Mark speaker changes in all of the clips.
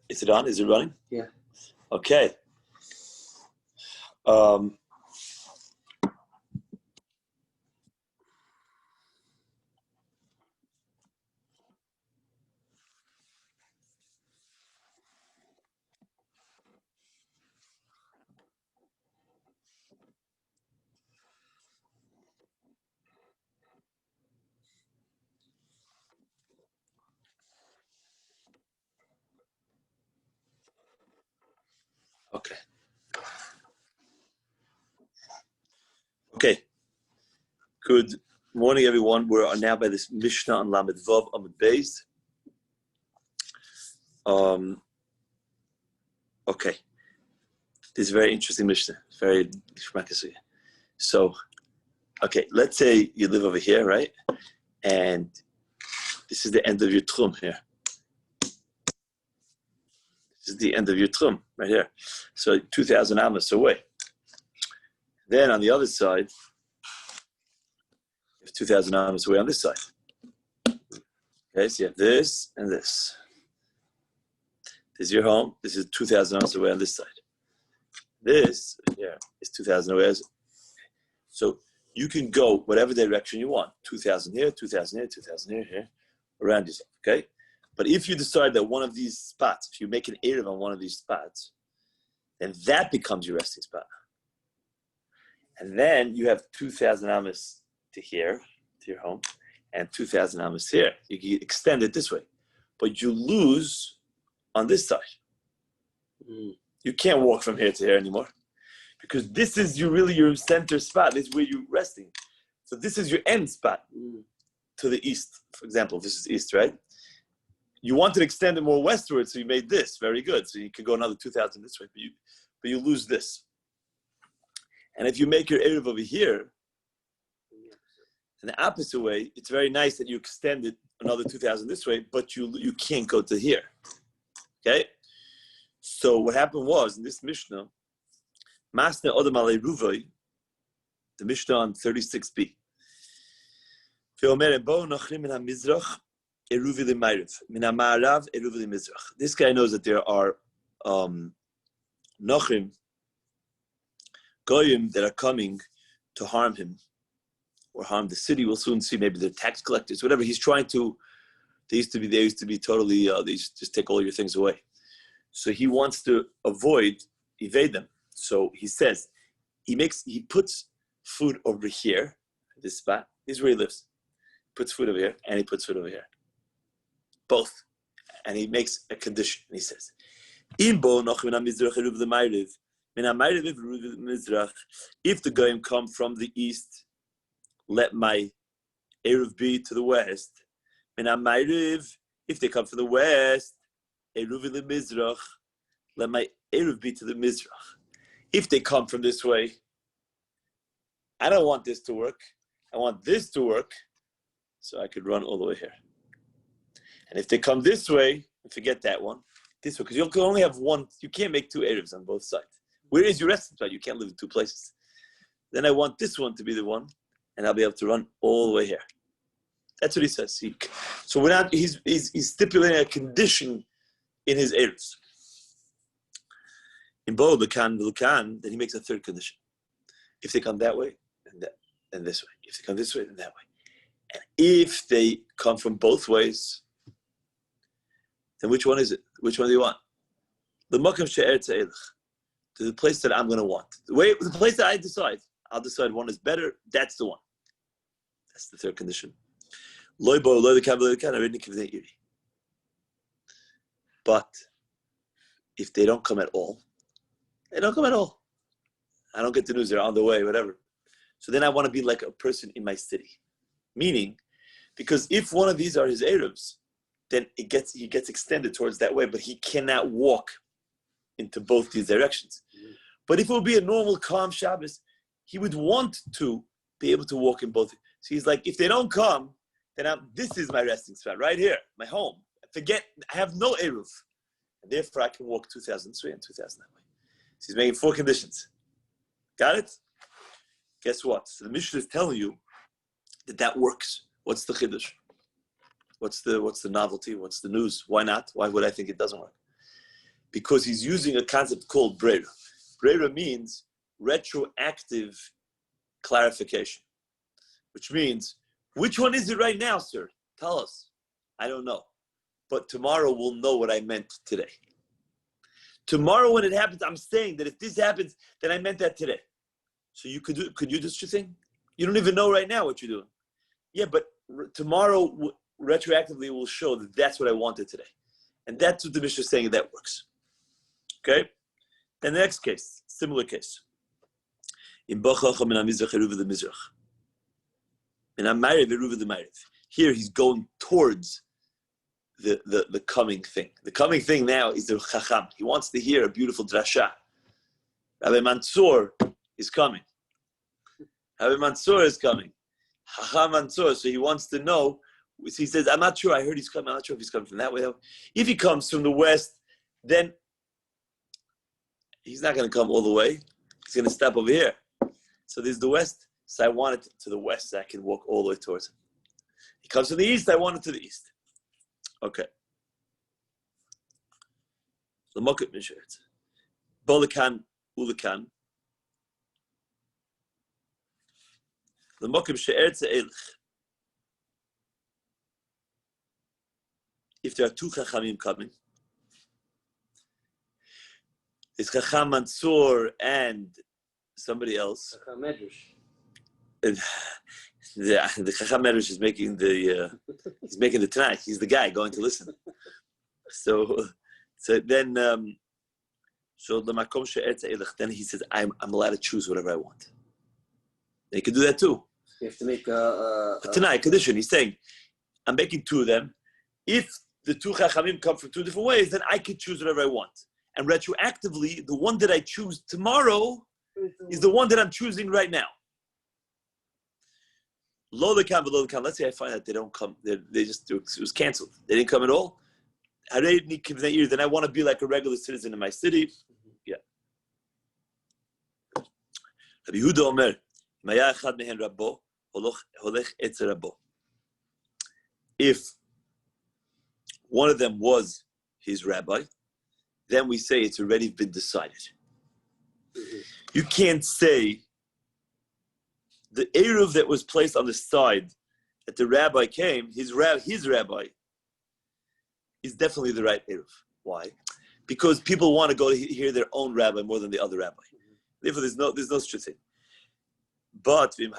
Speaker 1: Is it on? Is it running?
Speaker 2: Yeah.
Speaker 1: Okay. Okay. Okay. Good morning, everyone. We're now by this Mishnah on Lamed Vav Amud Beis. Okay. This is a very interesting Mishnah. Very shmakasuya. So, okay, let's say you live over here, right? And this is the end of your tchum here. This is the end of your tchum right here. So 2,000 amos away. Then on the other side, you have 2,000 amos away on this side. Okay, so you have this and this. This is your home. This is 2,000 amos away on this side. This here is 2,000 away. So you can go whatever direction you want. 2,000 here, 2,000 here, 2,000 here, here, around yourself, okay? But if you decide that one of these spots, if you make an Eruv on one of these spots, then that becomes your resting spot. And then you have 2,000 amos to here, to your home, and 2,000 amos here. You can extend it this way. But you lose on this side. You can't walk from here to here anymore. Because this is your center spot. This is where you're resting. So this is your end spot to the east. For example, this is east, right? You want to extend it more westward, so you made this. Very good. So you could go another 2,000 this way, but you lose this. And if you make your Eruv over here, in the opposite way, it's very nice that you extend it another 2,000 this way, but you can't go to here. Okay? So what happened was, in this Mishnah, Masne Odom Ale Ruvoi, the Mishnah on 36b. This guy knows that there are Nochrim, Goyim that are coming to harm him or harm the city. We'll soon see, maybe they're tax collectors, whatever. He's trying to, they used to be totally, they used to just take all your things away. So he wants to evade them. So he says, he puts food over here, this spot. This is where he lives. Puts food over here, and he puts food over here. Both. And he makes a condition. And he says, if the goyim come from the east, let my Eruv be to the west. If they come from the west, let my Eruv be to the Mizrach. If they come from this way, I don't want this to work. I want this to work, so I could run all the way here. And if they come this way, forget that one, this way, because you can only have one. You can't make two Eruvs on both sides. Where is your resting spot? You can't live in two places. Then I want this one to be the one, and I'll be able to run all the way here. That's what he says. So we're not. He's stipulating a condition in his Eruvs. In Bo Lukan, then he makes a third condition. If they come that way, then this way. If they come this way, then that way. And if they come from both ways, then which one is it? Which one do you want? The Makam She'er Tza'elech, to the place that I'm going to want. The place that I decide, I'll decide one is better. That's the one. That's the third condition. But if they don't come at all, they don't come at all. I don't get the news, they're on the way, whatever. So then I want to be like a person in my city. Meaning, because if one of these are his Eruvs, then he gets extended towards that way, but he cannot walk into both these directions. But if it would be a normal, calm Shabbos, he would want to be able to walk in both. So he's like, if they don't come, then this is my resting spot right here, my home. Forget, I have no Eruv. And therefore I can walk 2,000 this way and 2,000 that way. So he's making 4 conditions. Got it? Guess what? So the Mishnah is telling you that works. What's the chiddush? What's the novelty? What's the news? Why not? Why would I think it doesn't work? Because he's using a concept called brera. Brera means retroactive clarification, which means, which one is it right now, sir? Tell us. I don't know. But tomorrow we'll know what I meant today. Tomorrow when it happens, I'm saying that if this happens, then I meant that today. So could you do such a thing? You don't even know right now what you're doing. Yeah, but tomorrow retroactively will show that that's what I wanted today. And that's what the Mishnah is saying, that works. Okay? And the next case, similar case. Here he's going towards the coming thing. The coming thing now is the Chacham. He wants to hear a beautiful drasha. Rabbi Mansour is coming. Rabbi Mansour is coming. Chacham Mansour. So he wants to know. He says, I'm not sure. I heard he's coming. I'm not sure if he's coming from that way. If he comes from the west, then he's not going to come all the way. He's going to stop over here. So there's the west. So I want it to the west so I can walk all the way towards him. He comes from the east. I want it to the east. Okay. L'mokit mishet. Bolikan ulikan. L'mokim she'ertze elich. If there are 2 Chachamim coming, it's Chacham Mansour and somebody else.
Speaker 2: Chacham Medrash.
Speaker 1: And the Chacham Medrash is making he's making the Tanakh. He's the guy going to listen. So then the makom she'ertze elich. Then he says, I'm allowed to choose whatever I want. And he can do that too.
Speaker 2: You have to make a
Speaker 1: Tanakh condition. He's saying, I'm making 2 of them. If the 2 Chachamim come from 2 different ways, then I can choose whatever I want. And retroactively, the one that I choose tomorrow is the one that I'm choosing right now. Lo lekan v'lo lekan. Let's say I find out they don't come. It was canceled. They didn't come at all. Then I want to be like a regular citizen in my city. Yeah. Rabbi Yehuda Omer, Maya echad mehen rabbo, holech etzer rabbo. If one of them was his rabbi, then we say it's already been decided. Mm-hmm. You can't say the Eruv that was placed on the side that the rabbi came, his rabbi, is definitely the right Eruv. Why? Because people want to go to hear their own rabbi more than the other rabbi. Mm-hmm. Therefore, there's no such thing. But if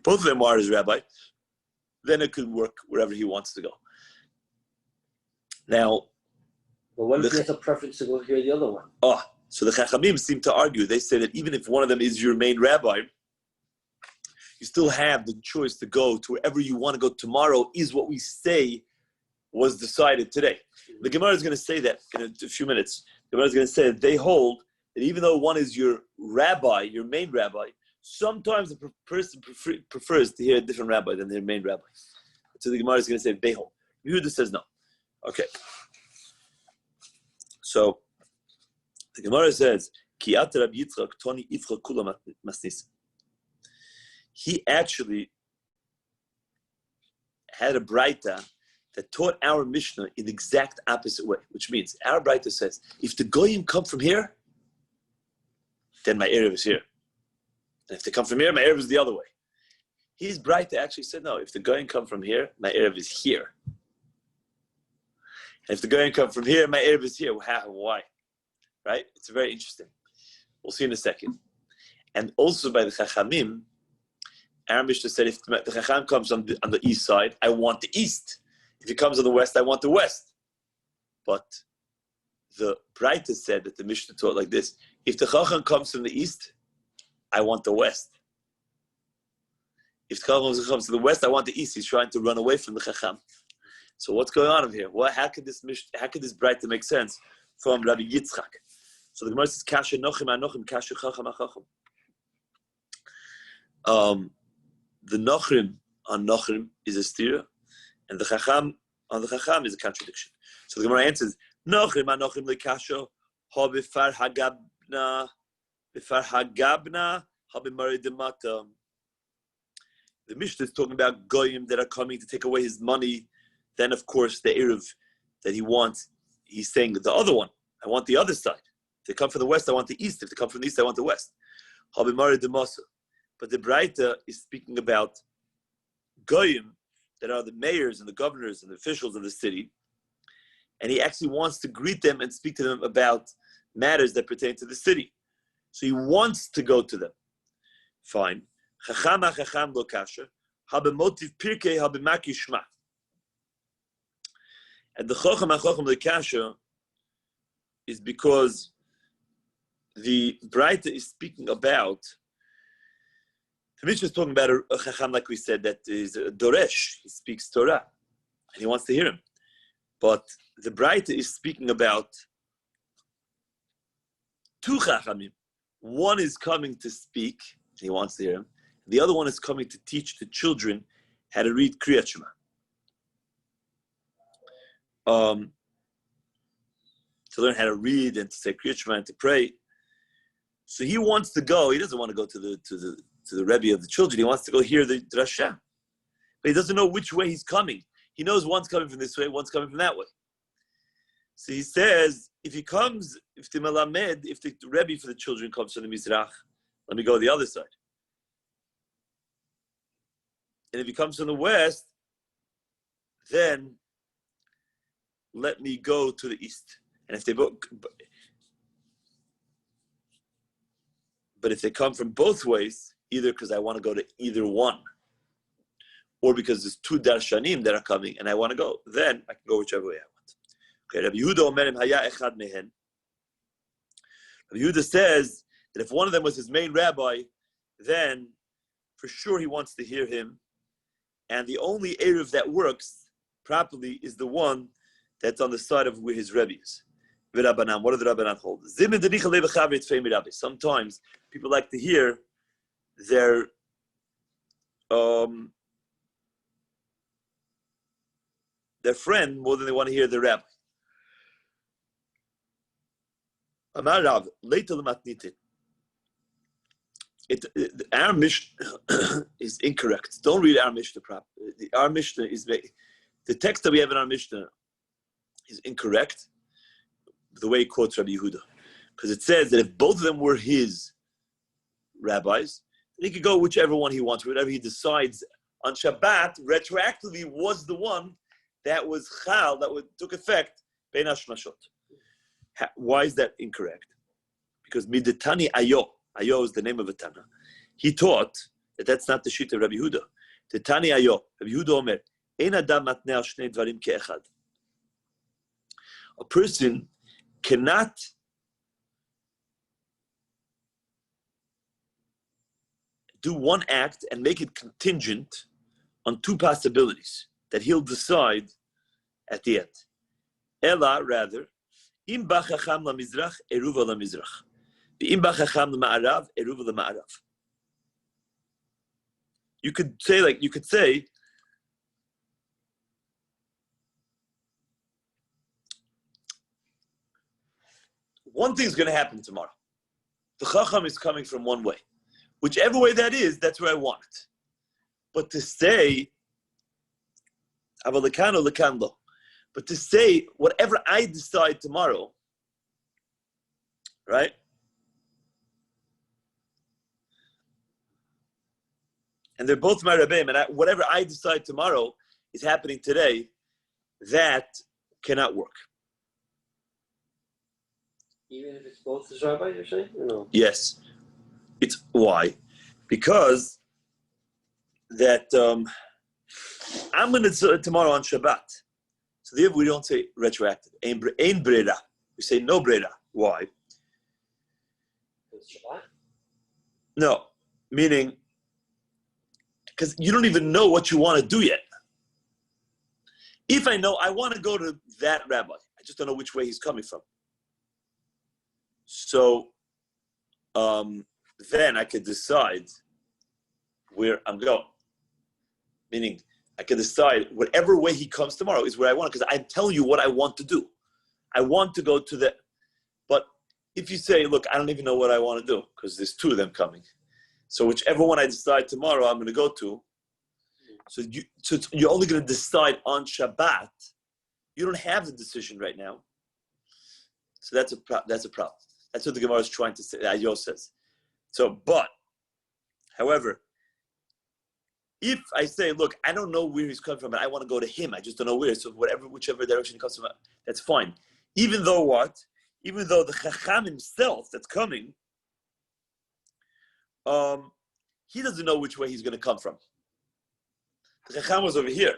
Speaker 1: both of them are his rabbi, then it could work wherever he wants to go. Now,
Speaker 2: but what if he has a preference to go hear the other one?
Speaker 1: So the Chachamim seem to argue. They say that even if one of them is your main rabbi, you still have the choice to go to wherever you want to go tomorrow, is what we say was decided today. The Gemara is going to say that in a few minutes. The Gemara is going to say that they hold that even though one is your rabbi, your main rabbi, sometimes the person prefers to hear a different rabbi than their main rabbi. So the Gemara is going to say they hold. Yehuda says no. Okay. So the Gemara says, Kiat Rabbi Yitzchak Toni Ifcha Kula Masnis. He actually had a braita that taught our Mishnah in the exact opposite way, which means our braita says, if the Goyim come from here, then my Erev is here. And if they come from here, my Erev is the other way. His braita actually said, no, if the Goyim come from here, my Erev is here. And if the Goyim come from here, my Erev is here. Why? Right? It's very interesting. We'll see in a second. And also by the Chachamim, our Mishnah said, if the Chacham comes on the east side, I want the east. If he comes on the west, I want the west. But the Braita said that the Mishnah taught like this: if the Chacham comes from the east, I want the west. If the Chacham comes to the west, I want the east. He's trying to run away from the Chacham. So what's going on over here? Well, how could this Braita make sense from Rabbi Yitzchak? So the Gemara says, "Kasha nochim anochim, kasha chacham achacham." the Nochrim on Nochrim is a stira, and the Chacham on the Chacham is a contradiction. So the Gemara answers, Nochrim on Nochrim lekasho, ha b'far hagabna, ha b'mari demata. The Mishnah is talking about goyim that are coming to take away his money. Then, of course, the Eruv that he wants, he's saying the other one. I want the other side. If they come from the west, I want the east. If they come from the east, I want the west. But the Braita is speaking about goyim that are the mayors and the governors and the officials of the city, and he actually wants to greet them and speak to them about matters that pertain to the city. So he wants to go to them. Fine. Chacham ha-chacham lo kasher, ha-b'motiv pirkei, ha-b'maki shma. And the chacham ha-chacham lo kasher is because the Braita is speaking about, the Mishnah is talking about a chacham, like we said, that is a doresh. He speaks Torah, and he wants to hear him. But the Braita is speaking about two chachamim. One is coming to speak, and he wants to hear him. The other one is coming to teach the children how to read Kriyat Shema. To learn how to read and to say Kriyat Shema and to pray. So he wants to go. He doesn't want to go to the Rebbe of the children. He wants to go hear the drasha, but he doesn't know which way he's coming. He knows one's coming from this way, one's coming from that way. So he says, if the Rebbe for the children comes from the Mizrach, let me go the other side. And if he comes from the west, then let me go to the east. And if they both, but if they come from both ways, either because I want to go to either one, or because there's two darshanim that are coming and I want to go, then I can go whichever way I want. Okay, Rabbi Yehuda omerim haya echad mehen. Rabbi Yehuda says that if one of them was his main rabbi, then for sure he wants to hear him. And the only Eruv that works properly is the one that's on the side of where his Rebbe is. What do the Rabbanan hold? Sometimes people like to hear their friend more than they want to hear their rabbi. Amar Rav, later the our Mishnah is incorrect. Don't read our Mishnah properly. Our Mishnah is the text that we have in our Mishnah is incorrect. The way he quotes Rabbi Yehuda, because it says that if both of them were his rabbis, then he could go whichever one he wants, whatever he decides on Shabbat. Retroactively was the one that was chal that took effect bein hashmashot. Why is that incorrect? Because midetani ayo. Ayo is the name of a Tana. He taught that that's not the shit of Rabbi Yehuda. The Tani Ayo, Rabbi Yehuda Omer, Ein adam matnei al shnei dvarim ke'echad. A person cannot do one act and make it contingent on two possibilities that he'll decide at the end. Ela, rather, im ba chacham la mizrach, eruva la mizrach. You could say, one thing's going to happen tomorrow. The Chacham is coming from one way. Whichever way that is, that's where I want it. But to say, but to say, whatever I decide tomorrow, right? And they're both my Rabbeim, and whatever I decide tomorrow is happening today, that cannot work.
Speaker 2: Even if it's both his rabbi, you're saying? Or no?
Speaker 1: Yes. It's why? Because that I'm going to tomorrow on Shabbat. So there we don't say retroactive. Ein brera. We say no brera. Why?
Speaker 2: It's Shabbat?
Speaker 1: No. Meaning, because you don't even know what you want to do yet. If I know I want to go to that rabbi, I just don't know which way he's coming from. So then I could decide where I'm going. Meaning, I can decide whatever way he comes tomorrow is where I want, because I'm telling you what I want to do. I want to go to the, but if you say, look, I don't even know what I want to do, because there's two of them coming. So whichever one I decide tomorrow, I'm going to go to. So you're only going to decide on Shabbat. You don't have the decision right now. So that's a problem. That's what the Gemara is trying to say. Ayo says. So, but, however, if I say, look, I don't know where he's coming from, and I want to go to him, I just don't know where. So whichever direction he comes from, that's fine. Even though what? Even though the Chacham himself that's coming, he doesn't know which way he's going to come from. The Chacham was over here.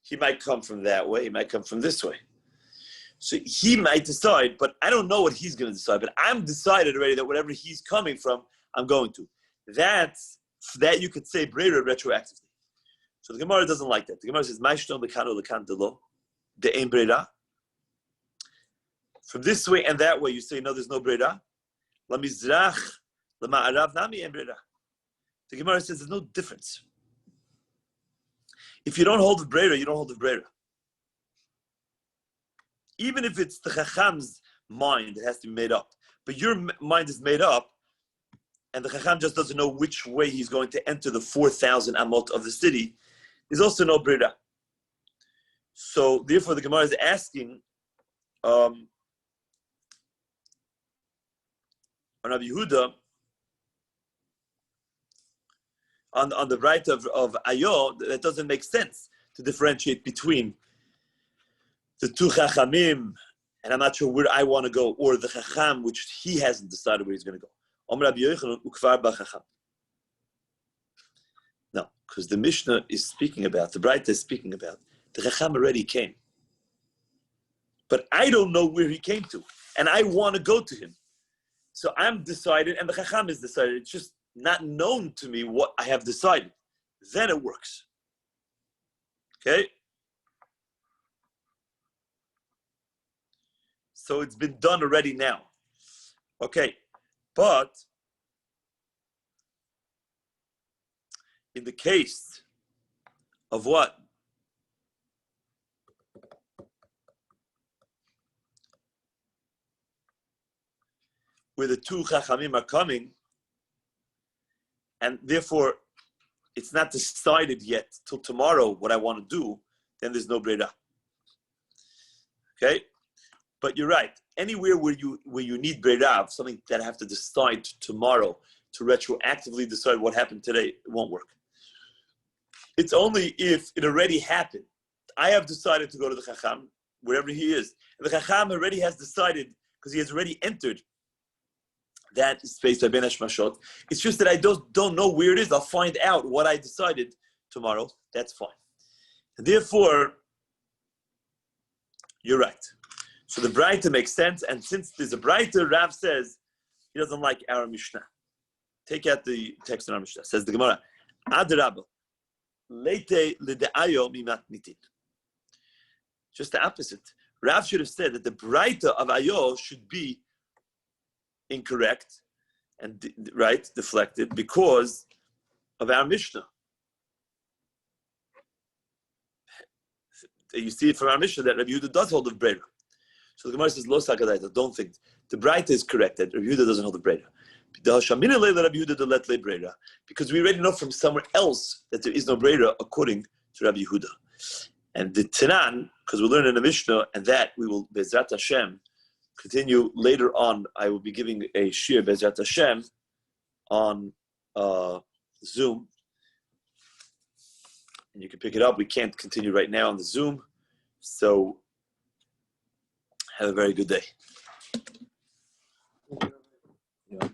Speaker 1: He might come from that way. He might come from this way. So he might decide, but I don't know what he's going to decide. But I'm decided already that whatever he's coming from, I'm going to. That you could say Breira retroactively. So the Gemara doesn't like that. The Gemara says, "Ma'ishton lekano lekan delo de'en Breira." From this way and that way, you say no, there's no Breira. La mizrach la ma'arav nami en Breira. The Gemara says there's no difference. If you don't hold the Breira, you don't hold the Breira. Even if it's the Chacham's mind, it has to be made up. But your mind is made up, and the Chacham just doesn't know which way he's going to enter the 4,000 amot of the city. There's also no Breira. So therefore, the Gemara is asking on Rabbi Yehuda, on the right of Ayo, that doesn't make sense to differentiate between the two Chachamim, and I'm not sure where I want to go, or the Chacham, which he hasn't decided where he's going to go. No, because the Mishnah is speaking about, the Braita is speaking about, the Chacham already came. But I don't know where he came to, and I want to go to him. So I'm decided, and the Chacham is decided. It's just not known to me what I have decided. Then it works. Okay? So it's been done already now. Okay. But in the case of what? Where the two Chachamim are coming, and therefore it's not decided yet till tomorrow what I want to do, then there's no Breira. Okay? But you're right. Anywhere where you need Breira, something that I have to decide tomorrow to retroactively decide what happened today, it won't work. It's only if it already happened. I have decided to go to the Chacham, wherever he is. And the Chacham already has decided, because he has already entered that space by Ben Hashmashot. It's just that I don't know where it is. I'll find out what I decided tomorrow. That's fine. And therefore, you're right. So the Braita makes sense, and since there's a Braita, Rav says he doesn't like our Mishnah. Take out the text in our Mishnah. Says the Gemara, Adrabah, leite ledeayo mimat nitin. Just the opposite. Rav should have said that the Braita of Ayo should be incorrect and deflected because of our Mishnah. You see it from our Mishnah that Rabbi Yehuda does hold the Breira. So the Gemara says, Lo sakadaita, don't think. The Braita is correct that Rabbi Yehuda doesn't hold the Breira. Because we already know from somewhere else that there is no Breira according to Rabbi Yehuda. And the Tanan, because we learn in the Mishnah, and that we will, Bezrat Hashem, continue later on. I will be giving a shir, Bezrat Hashem, on Zoom. And you can pick it up. We can't continue right now on the Zoom. So, have a very good day.
Speaker 2: Yeah.